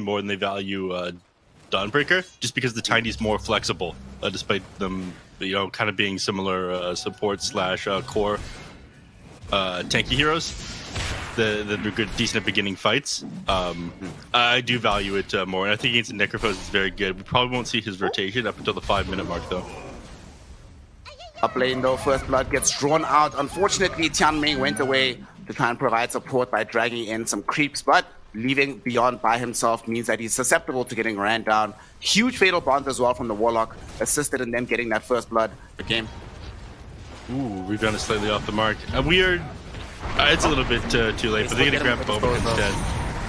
more than they value Dawnbreaker, just because the Tiny's more flexible, despite them, kind of being similar support slash core tanky heroes. They're good, decent at beginning fights. I do value it more, and I think against the Necrophos is very good. We probably won't see his rotation up until the 5-minute mark, though. Up lane though, First Blood gets drawn out. Unfortunately, Tianming went away to try and provide support by dragging in some creeps, but leaving Beyond by himself means that he's susceptible to getting ran down. Huge fatal bonds as well from the Warlock, assisted in them getting that First Blood game. Ooh, we've done it slightly off the mark. Weird. It's a little bit too late, but they're gonna grab Boba instead.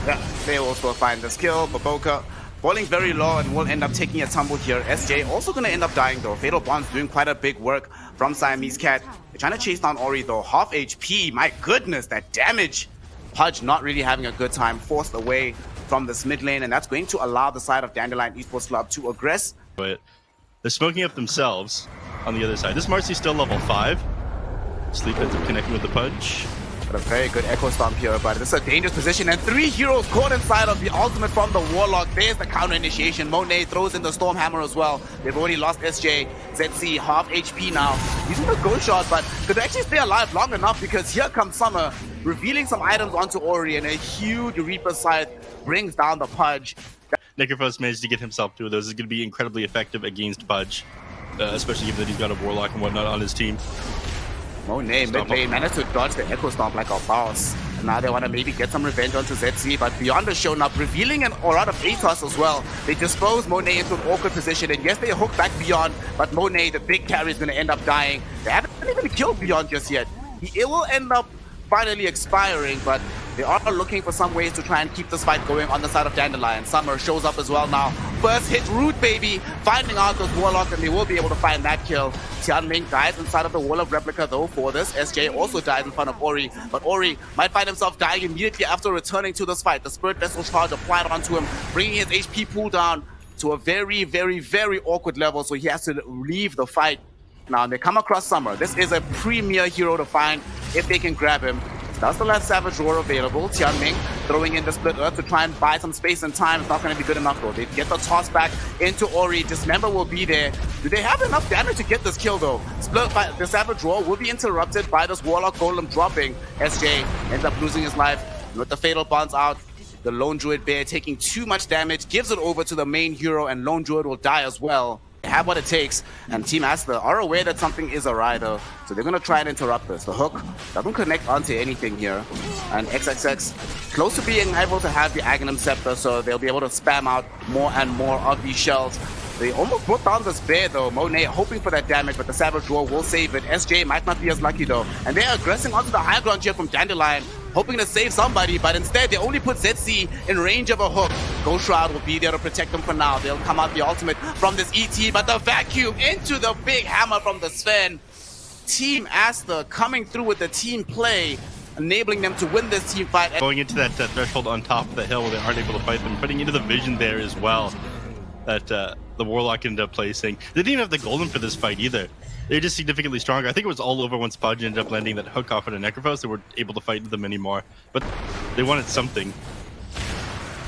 Yeah, they also find this kill. Baboka falling very low and will end up taking a tumble here. SJ also going to end up dying though. Fatal Bonds doing quite a big work from Siamese Cat. They're trying to chase down Ori though. Half HP. My goodness, that damage. Pudge not really having a good time. Forced away from this mid lane, and that's going to allow the side of Dandelion Esports Club to aggress. But they're smoking up themselves on the other side. This Marcy's still level 5. Sleep ends up connecting with the Pudge. But a very good Echo Stomp here, but this is a dangerous position, and 3 heroes caught inside of the ultimate from the Warlock. There's the counter initiation. Monet throws in the Storm Hammer as well. They've already lost SJ. ZC, half HP now. Using the Ghost Shot, but could actually stay alive long enough because here comes Summer, revealing some items onto Ori, and a huge Reaper Scythe brings down the Pudge. Necrophos managed to get himself through those. Is going to be incredibly effective against Pudge, especially given that he's got a Warlock and whatnot on his team. Monet mid lane managed to dodge the Echo Stomp like a boss. And now they want to maybe get some revenge onto ZC, but Beyond has shown up, revealing an aura of Atos as well. They dispose Monet into an awkward position, and yes, they hook back Beyond, but Monet, the big carry, is going to end up dying. They haven't even killed Beyond just yet. It will end up finally expiring, but they are looking for some ways to try and keep this fight going on the side of Dandelion. Summer shows up as well now. First hit, Root baby, finding out those Warlock, and they will be able to find that kill. Tianming dies inside of the Wall of Replica though for this. SJ also dies in front of Ori, but Ori might find himself dying immediately after returning to this fight. The Spirit Vessel charge applied onto him, bringing his HP pool down to a very, very, very awkward level, so he has to leave the fight. Now they come across Summer. This is a premier hero to find if they can grab him. That's the last Savage Roar available. Tianming throwing in the Split Earth to try and buy some space and time. It's not going to be good enough though. They get the toss back into Ori. Dismember will be there. Do they have enough damage to get this kill though? The Savage Roar will be interrupted by this Warlock Golem dropping. SJ ends up losing his life. With the Fatal Bonds out, the Lone Druid Bear taking too much damage, gives it over to the main hero, and Lone Druid will die as well. They have what it takes, and Team Aster are aware that something is awry though, so they're going to try and interrupt this. The hook doesn't connect onto anything here, and XXX close to being able to have the Aghanim Scepter, so they'll be able to spam out more and more of these shells. They almost brought down this bear though. Monet hoping for that damage, but the Savage Roar will save it. SJ might not be as lucky though, and they're aggressing onto the high ground here from Dandelion, hoping to save somebody, but instead they only put ZC in range of a hook. Ghost Shroud will be there to protect them for now. They'll come out the ultimate from this ET, but the vacuum into the big hammer from the Sven. Team Aster coming through with the team play, enabling them to win this team fight. Going into that threshold on top of the hill where they aren't able to fight them, putting into the vision there as well that the Warlock ended up placing. They didn't even have the Golem for this fight either. They're just significantly stronger. I think it was all over once Pudge ended up landing that hook off at a Necrophos. They weren't able to fight them anymore, but they wanted something.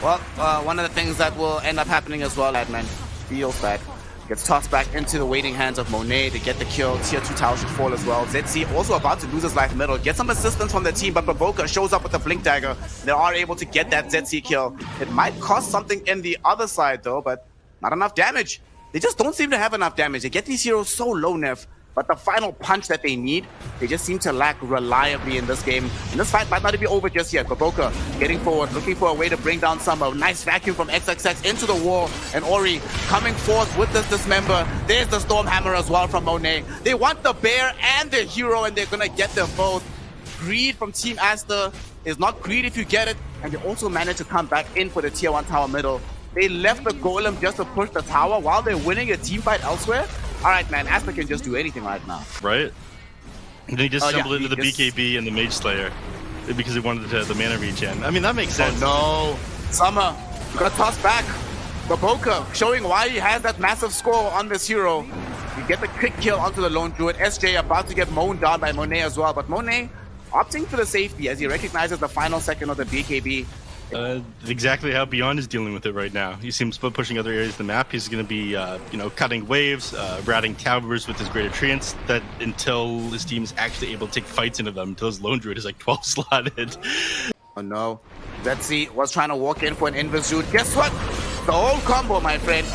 Well, one of the things that will end up happening as well, Adman feels that gets tossed back into the waiting hands of Monet to get the kill. Tier 2 tower should fall as well. ZC also about to lose his life middle. Get some assistance from the team, but Baboka shows up with the Blink Dagger. They are able to get that ZC kill. It might cost something in the other side though, but not enough damage. They just don't seem to have enough damage. They get these heroes so low nerf, but the final punch that they need, they just seem to lack reliably in this game. And this fight might not be over just yet. Baboka getting forward, looking for a way to bring down Summer. Nice vacuum from XXX into the wall, and Ori coming forth with this dismember. There's the Storm Hammer as well from Monet. They want the bear and the hero, and they're gonna get them both. Greed from Team Aster is not greed if you get it, and they also managed to come back in for the tier 1 tower middle. They left the Golem just to push the tower while they're winning a team fight elsewhere. Alright man, Aster can just do anything right now. Right? And they just stumbled into the BKB and the Mage Slayer because he wanted the mana regen. I mean, that makes sense. Oh no! Summer got tossed back. Baboka showing why he has that massive score on this hero. You get the quick kill onto the Lone Druid. SJ about to get mown down by Monet as well, but Monet opting for the safety as he recognizes the final second of the BKB. Exactly how Beyond is dealing with it right now. He seems to be pushing other areas of the map. He's going to be, cutting waves, routing towers with his great treants. That until his team is actually able to take fights into them, until his lone druid is like 12 slotted. Oh no, Zetzi was trying to walk in for an Invis. Guess what? The whole combo, my friend.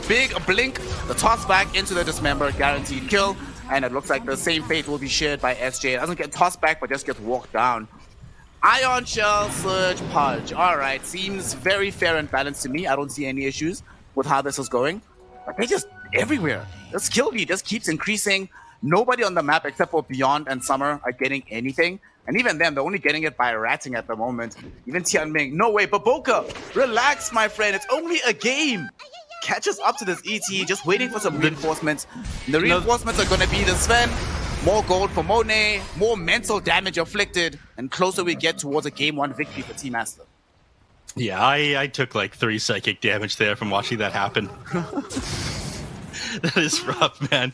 Big blink, the toss back into the dismember, guaranteed kill. And it looks like the same fate will be shared by SJ. It doesn't get tossed back, but just gets walked down. Ion Shell, Surge, Pudge. Alright, seems very fair and balanced to me. I don't see any issues with how this is going. But they're just everywhere. The skill lead just keeps increasing. Nobody on the map except for Beyond and Summer are getting anything. And even them, they're only getting it by ratting at the moment. Even Tianming, no way. But Boca, relax, my friend. It's only a game. Catches up to this ET, just waiting for some reinforcements. The reinforcements are going to be the Sven. More gold for Monet, more mental damage inflicted, and closer we get towards a game 1 victory for Team Aster. Yeah, I took like 3 psychic damage there from watching that happen. That is rough, man.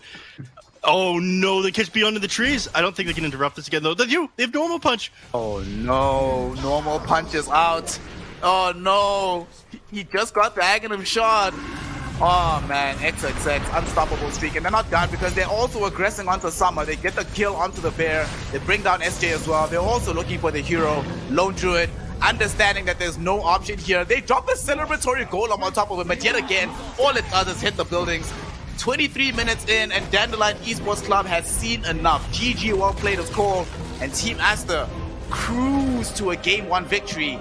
Oh no, they catch Beyond in the trees. I don't think they can interrupt this again though. They have normal punch. Oh no, normal punch is out. Oh no, he just got the Aghanim shot. Oh man, XXX, unstoppable streak. And they're not done because they're also aggressing onto Summer. They get the kill onto the bear. They bring down SJ as well. They're also looking for the hero, Lone Druid, understanding that there's no option here. They drop a celebratory golem on top of him, but yet again, all it does is hit the buildings. 23 minutes in, and Dandelion Esports Club has seen enough. GG, well played as call, and Team Aster cruise to a game 1 victory.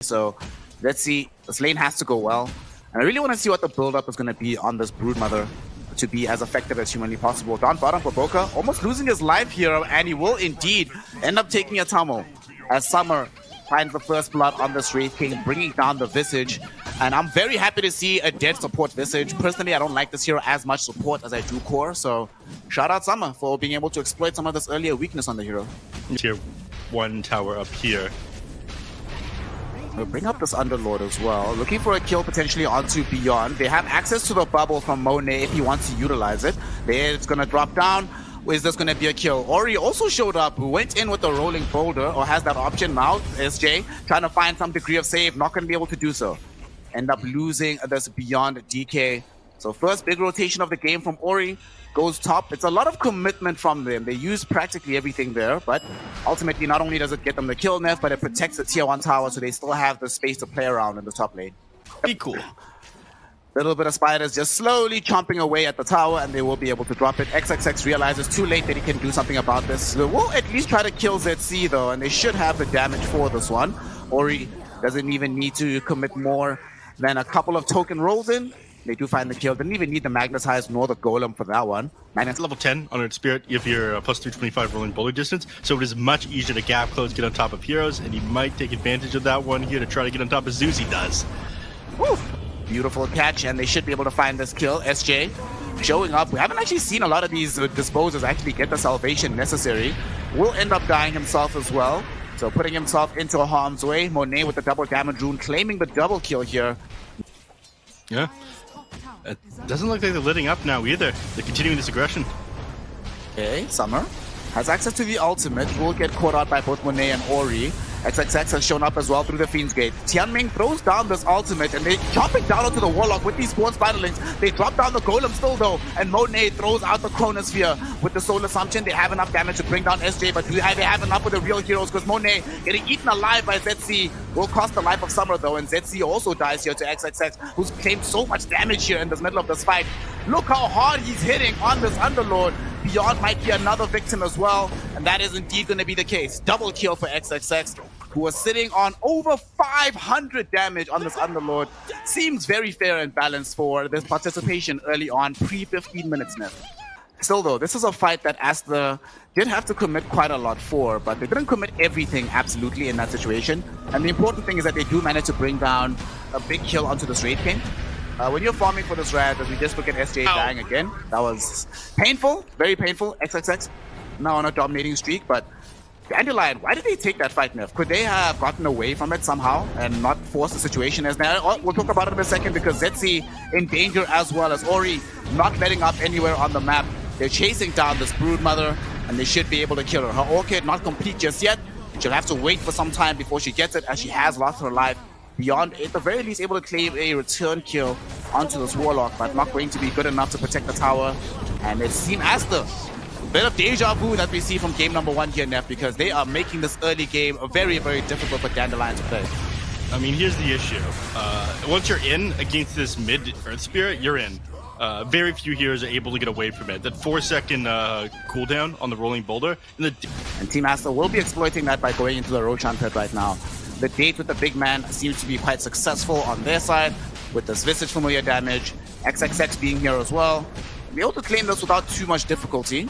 So let's see, this lane has to go well. And I really want to see what the build-up is going to be on this Broodmother to be as effective as humanly possible. Down bottom for Boca, almost losing his life here, and he will indeed end up taking a tumble as Summer finds the first blood on this Wraith King, bringing down the Visage. And I'm very happy to see a dead support Visage. Personally, I don't like this hero as much support as I do core, so shout out Summer for being able to exploit some of this earlier weakness on the hero. Tier 1 tower up here. We'll bring up this Underlord as well. Looking for a kill potentially onto Beyond. They have access to the bubble from Monet if he wants to utilize it. There, it's going to drop down. Is this going to be a kill? Ori also showed up, went in with the rolling boulder, or has that option now. SJ trying to find some degree of save, not going to be able to do so. End up losing this Beyond DK. So first big rotation of the game from Ori. Goes top. It's a lot of commitment from them. They use practically everything there, but ultimately not only does it get them the kill nerf, but it protects the tier 1 tower, so they still have the space to play around in the top lane. Be cool. Little bit of spiders just slowly chomping away at the tower, and they will be able to drop it. XXX realizes too late that he can do something about this. They will at least try to kill ZC though, and they should have the damage for this one. Ori doesn't even need to commit more than a couple of token rolls in. They do find the kill. Didn't even need the Magnetize nor the Golem for that one. It's level 10 on its Spirit if you're plus 325 rolling bowling distance, so it is much easier to gap close, get on top of heroes, and he might take advantage of that one here to try to get on top of Zuzi does. Woo! Beautiful catch, and they should be able to find this kill. SJ showing up. We haven't actually seen a lot of these disposers actually get the salvation necessary. Will end up dying himself as well, so putting himself into harm's way. Monet with the double damage rune, claiming the double kill here. Yeah. It doesn't look like they're letting up now either. They're continuing this aggression. Okay, Summer has access to the ultimate. Will get caught out by both Monet and Ori. XXX has shown up as well through the Fiend's Gate. Tianming throws down this ultimate, and they chopping down onto the Warlock with these spawn spiderlings. They drop down the Golem still though, and Monet throws out the Chronosphere with the Soul Assumption. They have enough damage to bring down SJ, but do they have enough with the real heroes? Because Monet getting eaten alive by ZC will cost the life of Summer though, and ZC also dies here to XXX, who's claimed so much damage here in the middle of this fight. Look how hard he's hitting on this Underlord. Beyond might be another victim as well, and that is indeed going to be the case. Double kill for XXX, who was sitting on over 500 damage on this Underlord. Seems very fair and balanced for this participation early on, pre-15 minutes now. Still though, this is a fight that Aster did have to commit quite a lot for, but they didn't commit everything absolutely in that situation. And the important thing is that they do manage to bring down a big kill onto this Wraith King. When you're farming for this Rad, as we just look at SJ dying again, that was painful, very painful. XXX now on a dominating streak, but Dandelion, why did they take that fight nerf? Could they have gotten away from it somehow and not force the situation as now? We'll talk about it in a second, because Zetzi in danger as well as Ori not letting up anywhere on the map. They're chasing down this Broodmother, and they should be able to kill her. Her Orchid not complete just yet, She'll have to wait for some time before she gets it, as she has lost her life. Beyond, at the very least, able to claim a return kill onto this Warlock, but not going to be good enough to protect the tower. And it's Team Aster. Bit of deja vu that we see from game number 1 here, Neff, because they are making this early game very, very difficult for Dandelion to play. I mean, here's the issue. Once you're in against this mid Earth Spirit, you're in. Very few heroes are able to get away from it. That 4-second cooldown on the rolling boulder. And Team Aster will be exploiting that by going into the Roshan pit right now. The date with the big man seems to be quite successful on their side, with this Visage familiar damage, XXX being here as well. They'll be able to claim this without too much difficulty,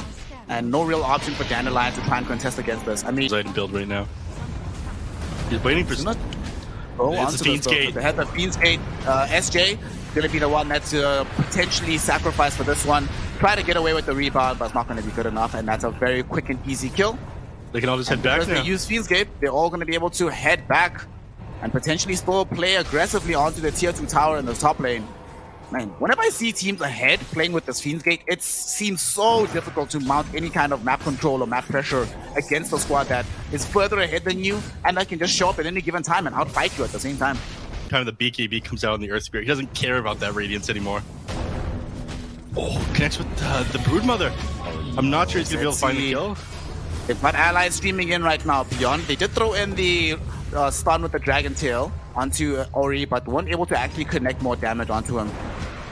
and no real option for Dandelion to try and contest against this. I mean, item build right now. He's waiting for. It's the Fiend's Gate. They had the Fiend's Gate. SJ going to be the one that's potentially sacrificed for this one. Try to get away with the rebound, but it's not going to be good enough, and that's a very quick and easy kill. They can all just head back now. Because they use Fiend's Gate, they're all going to be able to head back and potentially still play aggressively onto the tier 2 tower in the top lane. Man, whenever I see teams ahead playing with this Fiend's Gate, it seems so difficult to mount any kind of map control or map pressure against a squad that is further ahead than you and that can just show up at any given time and outfight you at the same time. Time the BKB comes out on the Earth Spirit, he doesn't care about that Radiance anymore. Oh, connects with the Broodmother. I'm not sure he's going to be able to find the kill. They've got allies streaming in right now. Beyond, they did throw in the stun with the Dragon Tail onto Ori, but weren't able to actually connect more damage onto him.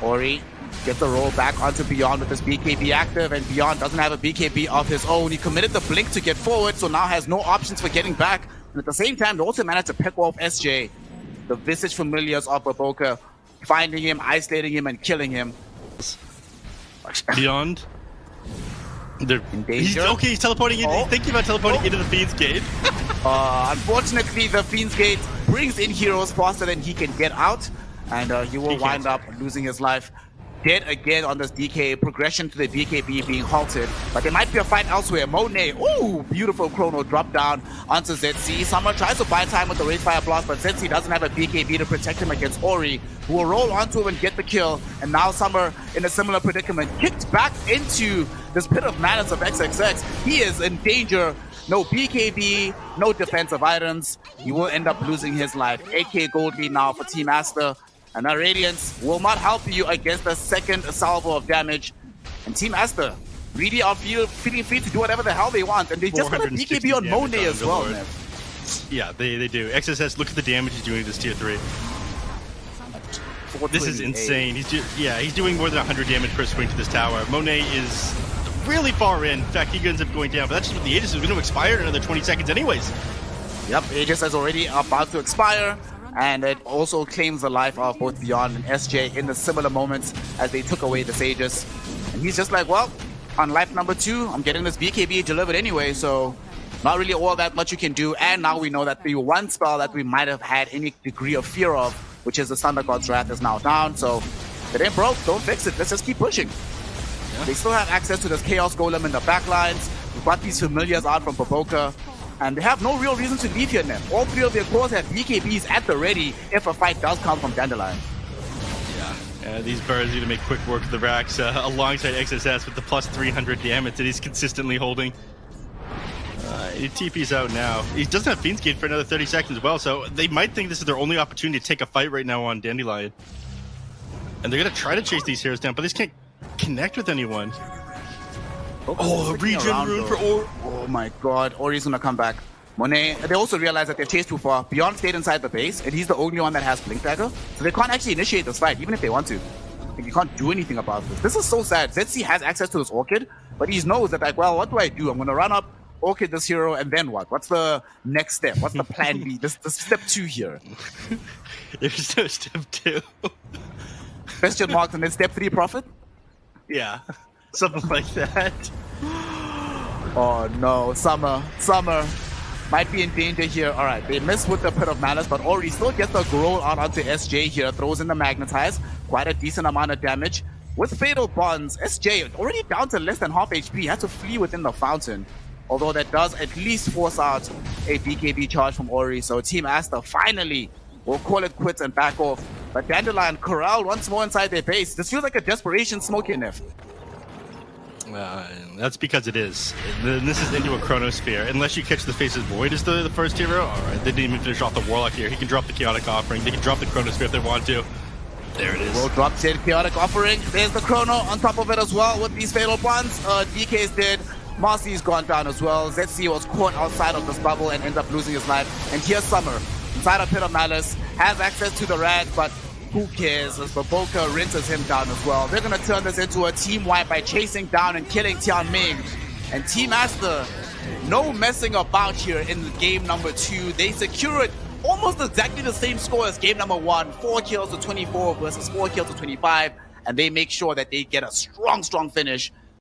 Ori gets the roll back onto Beyond with his BKB active, and Beyond doesn't have a BKB of his own. He committed the blink to get forward, so now has no options for getting back. And at the same time, they also managed to pick off SJ, the Visage familiars of Baboka, finding him, isolating him, and killing him. Beyond. In danger. He's teleporting in. He's thinking about teleporting into the Fiend's Gate. Unfortunately, the Fiend's Gate brings in heroes faster than he can get out, and he will wind up losing his life. Dead again on this DK, progression to the BKB being halted, but there might be a fight elsewhere. Monet, ooh, beautiful chrono drop down onto ZC. Summer tries to buy time with the Raid Fire Blast, but ZC doesn't have a BKB to protect him against Ori, who will roll onto him and get the kill. And now Summer in a similar predicament, kicked back into this pit of madness of XXX. He is in danger. No BKB, no defensive items. He will end up losing his life. 8k gold lead now for Team Aster. And that Radiance will not help you against the second salvo of damage. And Team Aster really are feeling free to do whatever the hell they want. And they just got a BKB on Monet as well, man. Yeah, they do. XSS, look at the damage he's doing to this tier 3. This is insane. He's doing more than 100 damage per swing to this tower. Monet is really far in. In fact, he ends up going down. But that's just what the Aegis is going to expire in another 20 seconds anyways. Yep, Aegis is already about to expire. And it also claims the life of both Beyond and SJ in the similar moments as they took away the Aegis. And he's just like, well, on life number 2, I'm getting this BKB delivered anyway, so not really all that much you can do. And now we know that the one spell that we might have had any degree of fear of, which is the Thunder God's Wrath, is now down. So if it ain't broke, don't fix it. Let's just keep pushing. Yeah. They still have access to this Chaos Golem in the backlines. We've got these familiars out from Baboka. And they have no real reason to leave here now. All 3 of their cores have BKBs at the ready if a fight does come from Dandelion. Yeah, these birds need to make quick work of the racks alongside XSS with the plus 300 damage that he's consistently holding. He TP's out now. He doesn't have Fiend's Gate for another 30 seconds as well, so they might think this is their only opportunity to take a fight right now on Dandelion. And they're going to try to chase these heroes down, but they just can't connect with anyone. Oh, a regen rune for Ori. Oh my god, Ori's gonna come back. Monet, they also realize that they've chased too far. Beyond stayed inside the base, and he's the only one that has Blink Dagger. So they can't actually initiate this fight, even if they want to. Like, you can't do anything about this. This is so sad. ZC has access to this Orchid, but he knows that, like, well, what do I do? I'm gonna run up, Orchid this hero, and then what? What's the next step? What's the plan B? This step 2 here. There's no step 2. Question marks, and then step 3 profit? Yeah. Something like that. Oh no, Summer might be in danger here. All right, they missed with the Pit of Malice, but Ori still gets the growl out onto SJ here, throws in the Magnetize, quite a decent amount of damage. With Fatal Bonds, SJ already down to less than half HP, had to flee within the fountain. Although that does at least force out a BKB charge from Ori, so Team Aster finally will call it quits and back off. But Dandelion corralled once more inside their base. This feels like a desperation smoke here, Neff. That's because it is. And this is into a Chronosphere. Unless you catch the Faceless Void as the first hero. Alright, they didn't even finish off the Warlock here. He can drop the Chaotic Offering. They can drop the Chronosphere if they want to. There it is. Will drops in Chaotic Offering. There's the Chrono on top of it as well with these Fatal Bonds. DK's dead. Marcy's gone down as well. ZC was caught outside of this bubble and ended up losing his life. And here's Summer. Inside of Pit of Malice. Has access to the Rad, but who cares as Baboka rinses him down as well. They're going to turn this into a team wipe by chasing down and killing Tian Ming. And Team Aster, no messing about here in game number 2. They secured almost exactly the same score as game number 1. 4 kills to 24 versus 4 kills to 25. And they make sure that they get a strong finish